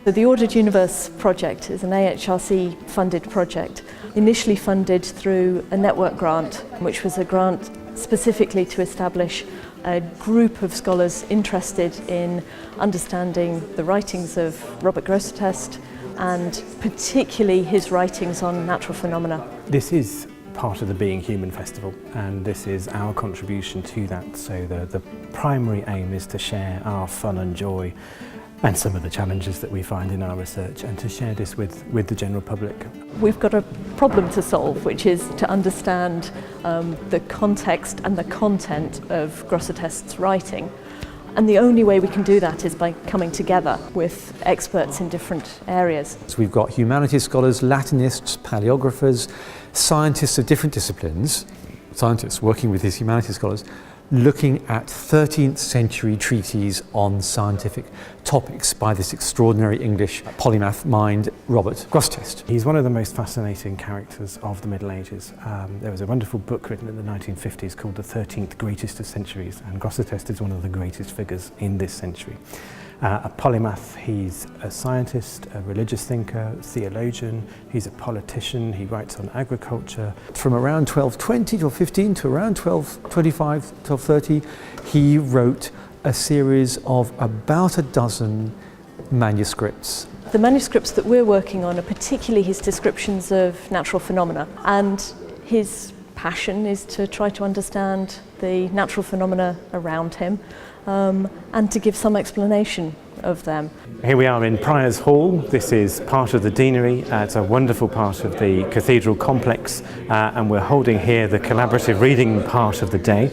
So the Ordered Universe project is an AHRC funded project, initially funded through a network grant, which was a grant specifically to establish a group of scholars interested in understanding the writings of Robert Grosseteste and particularly his writings on natural phenomena. This is part of the Being Human Festival, and this is our contribution to that. So the primary aim is to share our fun and joy and some of the challenges that we find in our research, and to share this with the general public. We've got a problem to solve, which is to understand the context and the content of Grosseteste's writing. And the only way we can do that is by coming together with experts in different areas. So we've got humanities scholars, Latinists, paleographers, scientists of different disciplines, scientists working with these humanities scholars, looking at 13th century treatises on scientific topics by this extraordinary English polymath mind, Robert Grosseteste. He's one of the most fascinating characters of the Middle Ages. There was a wonderful book written in the 1950s called The 13th Greatest of Centuries, and Grosseteste is one of the greatest figures in this century. A polymath, he's a scientist, a religious thinker, theologian, he's a politician, he writes on agriculture. From around 1220, 1215 to around 1225, 1230, he wrote a series of about a dozen manuscripts. The manuscripts that we're working on are particularly his descriptions of natural phenomena, and his passion is to try to understand the natural phenomena around him and to give some explanation of them. Here we are in Prior's Hall. This is part of the deanery. It's a wonderful part of the cathedral complex, and we're holding here the collaborative reading part of the day,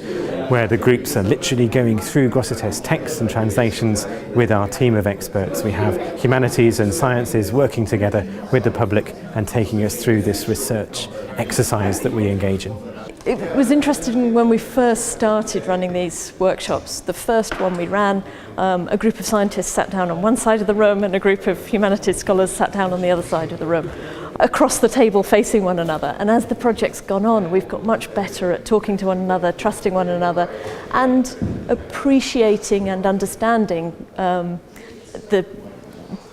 where the groups are literally going through Grosseteste's texts and translations with our team of experts. We have humanities and sciences working together with the public and taking us through this research exercise that we engage in. It was interesting when we first started running these workshops. The first one we ran, a group of scientists sat down on one side of the room and a group of humanities scholars sat down on the other side of the room, across the table facing one another. And as the project's gone on, we've got much better at talking to one another, trusting one another, and appreciating and understanding the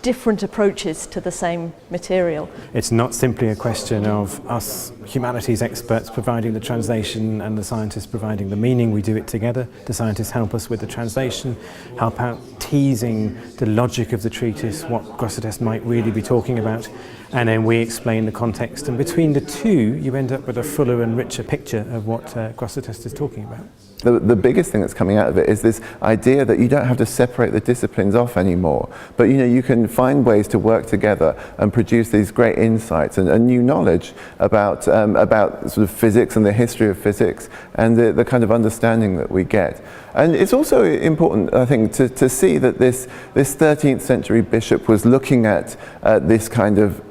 different approaches to the same material. It's not simply a question of us humanities experts providing the translation and the scientists providing the meaning. We do it together. The scientists help us with the translation, help out teasing the logic of the treatise, what Grosseteste might really be talking about, and then we explain the context. And between the two, you end up with a fuller and richer picture of what Grosseteste is talking about. The biggest thing that's coming out of it is this idea that you don't have to separate the disciplines off anymore, but you can find ways to work together and produce these great insights and new knowledge about sort of physics and the history of physics and the kind of understanding that we get. And it's also important, I think, to see that this 13th century bishop was looking at this kind of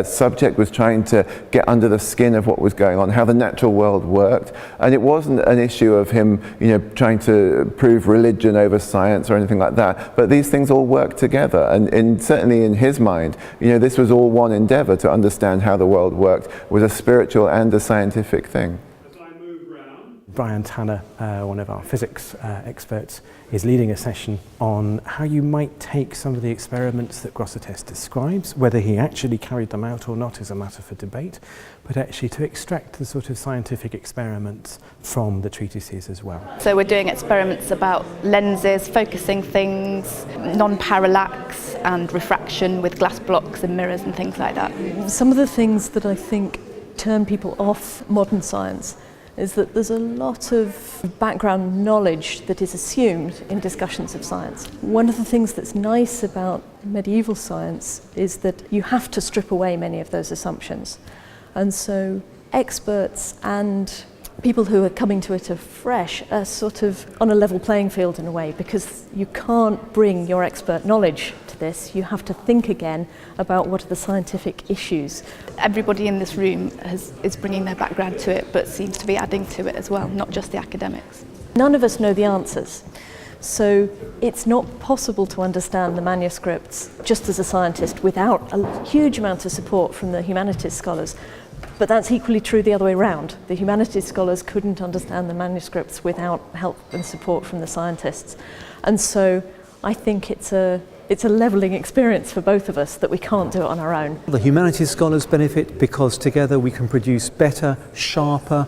subject, was trying to get under the skin of what was going on, how the natural world worked, and it wasn't an issue of him trying to prove religion over science or anything like that, but these things all work together, and certainly in his mind this was all one endeavor to understand how the world worked, was a spiritual and a scientific thing. Brian Tanner, one of our physics experts, is leading a session on how you might take some of the experiments that Grosseteste describes. Whether he actually carried them out or not is a matter for debate, but actually to extract the sort of scientific experiments from the treatises as well. So we're doing experiments about lenses, focusing things, non-parallax and refraction with glass blocks and mirrors and things like that. Some of the things that I think turn people off modern science is that there's a lot of background knowledge that is assumed in discussions of science. One of the things that's nice about medieval science is that you have to strip away many of those assumptions. And so experts and people who are coming to it afresh are sort of on a level playing field in a way, because you can't bring your expert knowledge to this. You have to think again about what are the scientific issues. Everybody in this room is bringing their background to it, but seems to be adding to it as well, not just the academics. None of us know the answers. So it's not possible to understand the manuscripts just as a scientist without a huge amount of support from the humanities scholars. But that's equally true the other way around. The humanities scholars couldn't understand the manuscripts without help and support from the scientists. And so I think it's a it's a levelling experience for both of us that we can't do it on our own. The humanities scholars benefit because together we can produce better, sharper,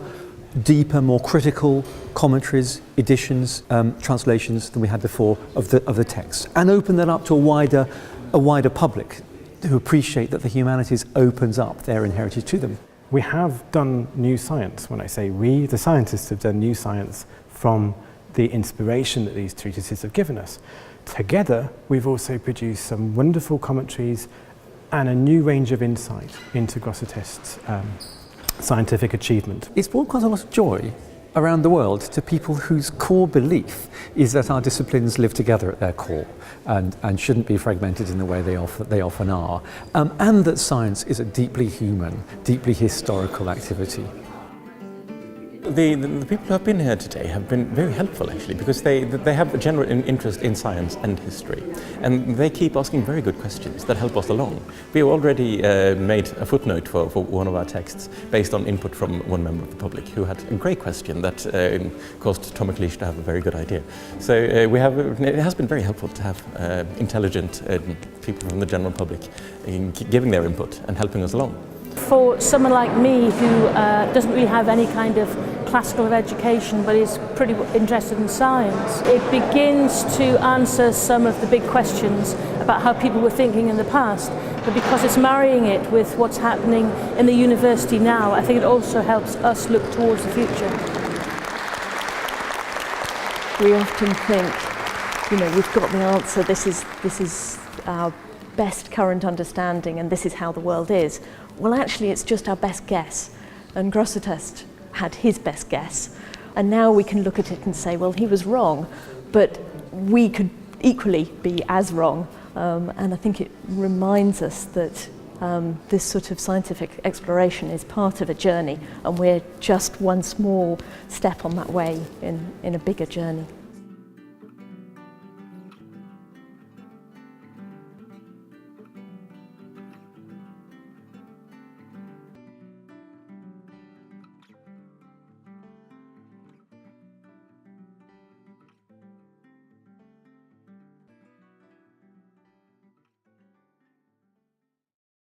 deeper, more critical commentaries, editions, translations than we had before of the text, and open that up to a wider public who appreciate that the humanities opens up their inheritance to them. We have done new science. When I say we, the scientists have done new science from the inspiration that these treatises have given us. Together, we've also produced some wonderful commentaries and a new range of insight into Grosseteste's scientific achievement. It's brought quite a lot of joy around the world to people whose core belief is that our disciplines live together at their core and shouldn't be fragmented in the way they often are, and that science is a deeply human, deeply historical activity. The people who have been here today have been very helpful actually, because they have a general interest in science and history, and they keep asking very good questions that help us along. We already made a footnote for one of our texts based on input from one member of the public who had a great question that caused Tom McLeish to have a very good idea. So it has been very helpful to have intelligent people from the general public giving their input and helping us along. For someone like me who doesn't really have any kind of classical education but is pretty interested in science, it begins to answer some of the big questions about how people were thinking in the past, but because it's marrying it with what's happening in the university now, I think it also helps us look towards the future. We often think, we've got the answer, this is our best current understanding and this is how the world is. Well, actually, it's just our best guess. And Grosseteste had his best guess. And now we can look at it and say, well, he was wrong, but we could equally be as wrong. And I think it reminds us that this sort of scientific exploration is part of a journey, and we're just one small step on that way in a bigger journey.